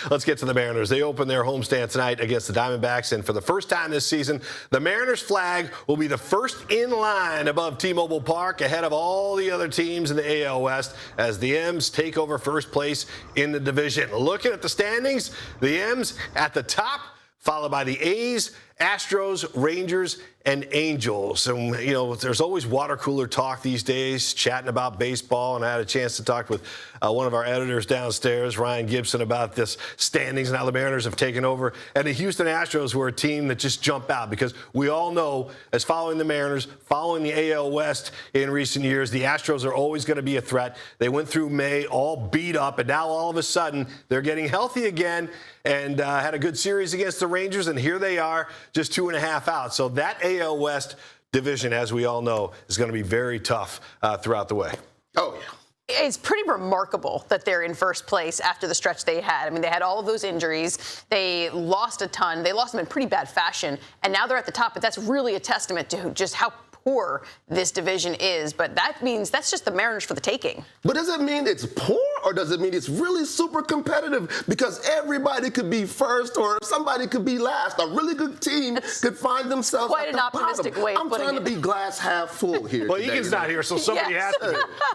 Let's get to the Mariners. They open their homestand tonight against the Diamondbacks, and for the first time this season, the Mariners flag will be the first in line above T-Mobile Park, ahead of all the other teams in the AL West, as the M's take over first place in the division. Looking at the standings, the M's at the top, followed by the A's, Astros, Rangers, and Angels. And, you know, there's always water cooler talk these days, chatting about baseball, and I had a chance to talk with one of our editors downstairs, Ryan Gibson, about this standings and how the Mariners have taken over. And the Houston Astros were a team that just jumped out, because we all know, as following the Mariners, following the AL West in recent years, the Astros are always going to be a threat. They went through May all beat up, and now all of a sudden they're getting healthy again, and had a good series against the Rangers, and here they are, just 2.5 out. So that AL West division, as we all know, is going to be very tough throughout the way. Oh, yeah. It's pretty remarkable that they're in first place after the stretch they had. I mean, they had all of those injuries. They lost a ton. They lost them in pretty bad fashion. And now they're at the top. But that's really a testament to just how poor this division is. But that means that's just the Mariners for the taking. But does it mean it's poor, or does it mean it's really super competitive? Because everybody could be first, or somebody could be last. A really good team could find themselves quite at an the optimistic bottom. way of I'm putting trying it. to be glass half full here. Well, today, Egan's not here, so somebody has to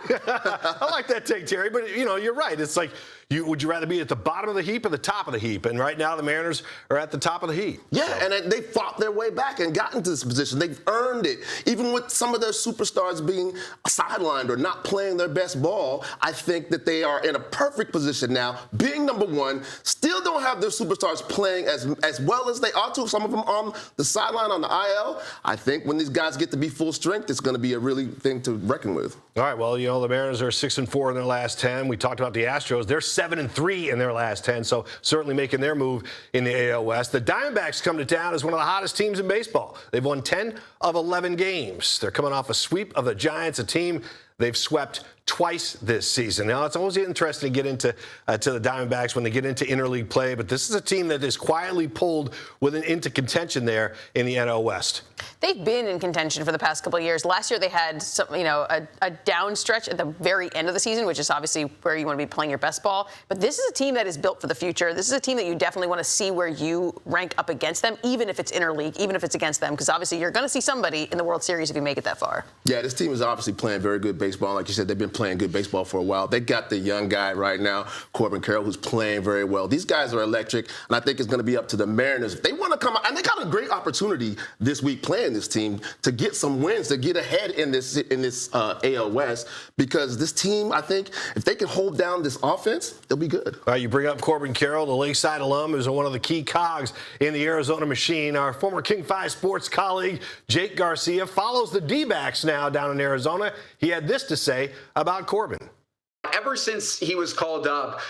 be. I like that take, Terry. But, you know, you're right. It's like, would you rather be at the bottom of the heap or the top of the heap? And right now the Mariners are at the top of the heap. Yeah, so. And they fought their way back and got into this position. They've earned it. Even with some of their superstars being sidelined or not playing their best ball, I think that they are in a perfect position now, being number one. Still don't have their superstars playing as well as they ought to. Some of them on the sideline on the IL. I think when these guys get to be full strength, it's going to be a really thing to reckon with. All right, well, you know, the Mariners are 6-4 in their last 10. We talked about the Astros. They're 7-3 in their last 10, so certainly making their move in the AL West. The Diamondbacks come to town as one of the hottest teams in baseball. They've won 10 of 11 games. They're coming off a sweep of the Giants, a team they've swept twice this season. Now, it's always interesting to get into to the Diamondbacks when they get into interleague play, but this is a team that is quietly pulled into contention there in the NL West. They've been in contention for the past couple of years. Last year they had some, a down stretch at the very end of the season, which is obviously where you want to be playing your best ball. But this is a team that is built for the future. This is a team that you definitely want to see where you rank up against them, even if it's interleague, even if it's against them, because obviously you're going to see somebody in the World Series if you make it that far. Yeah, this team is obviously playing very good baseball. Like you said, they've been playing good baseball for a while. They got the young guy right now, Corbin Carroll, who's playing very well. These guys are electric, and I think it's going to be up to the Mariners. If they want to come out, and they got a great opportunity this week playing this team to get some wins, to get ahead in this AL West, because this team, I think, if they can hold down this offense, they'll be good. All right, you bring up Corbin Carroll, the Lakeside alum, who's one of the key cogs in the Arizona machine. Our former King 5 Sports colleague, Jake Garcia, follows the D-backs now down in Arizona. He had this to say about Corbin. Ever since he was called up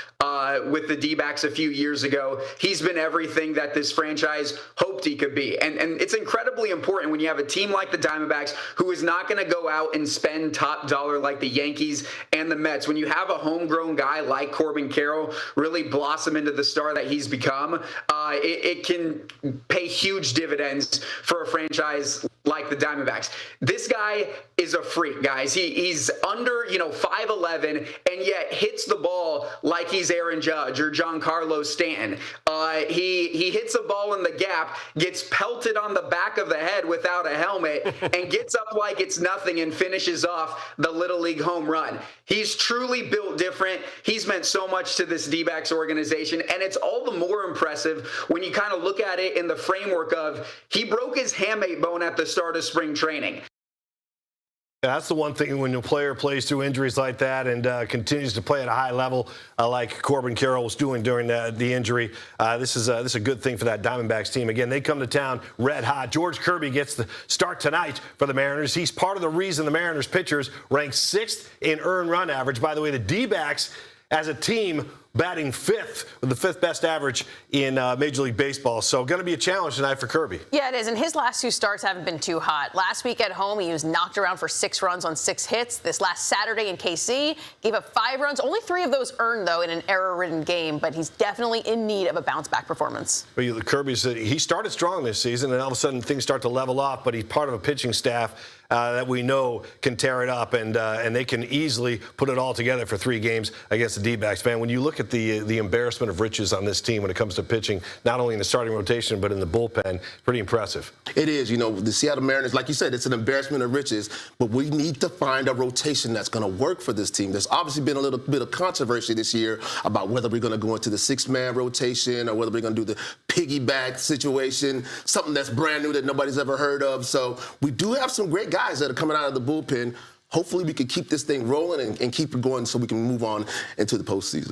with the D-backs a few years ago, he's been everything that this franchise hoped he could be. And it's incredibly important when you have a team like the Diamondbacks who is not going to go out and spend top dollar like the Yankees and the Mets. When you have a homegrown guy like Corbin Carroll really blossom into the star that he's become, it can pay huge dividends for a franchise like the Diamondbacks. This guy is a freak, guys. He's under, 5'11", and yet hits the ball like he's Aaron Judge or Giancarlo Stanton. He hits a ball in the gap, gets pelted on the back of the head without a helmet, and gets up like it's nothing and finishes off the Little League home run. He's truly built different. He's meant so much to this D-backs organization, and it's all the more impressive when you kind of look at it in the framework of he broke his hamate bone at the start of spring training. That's the one thing when a player plays through injuries like that and continues to play at a high level like Corbin Carroll was doing during the injury. This is a good thing for that Diamondbacks team. Again, they come to town red hot. George Kirby gets the start tonight for the Mariners. He's part of the reason the Mariners pitchers rank 6th in earned run average. By the way, the D-backs as a team batting 5th with the 5th best average in Major League Baseball. So going to be a challenge tonight for Kirby. Yeah, it is. And his last 2 starts haven't been too hot. Last week at home, he was knocked around for 6 runs on 6 hits. This last Saturday in KC, gave up 5 runs. Only 3 of those earned, though, in an error-ridden game. But he's definitely in need of a bounce-back performance. Kirby said he started strong this season, and all of a sudden things start to level off. But he's part of a pitching staff that we know can tear it up, and they can easily put it all together for 3 games against the D-backs. Man, when you look at the embarrassment of riches on this team when it comes to pitching, not only in the starting rotation but in the bullpen, pretty impressive. It is. The Seattle Mariners, like you said, it's an embarrassment of riches, but we need to find a rotation that's going to work for this team. There's obviously been a little bit of controversy this year about whether we're going to go into the 6-man rotation or whether we're going to do the piggyback situation, something that's brand new that nobody's ever heard of. So we do have some great guys that are coming out of the bullpen. Hopefully we can keep this thing rolling and keep it going so we can move on into the postseason.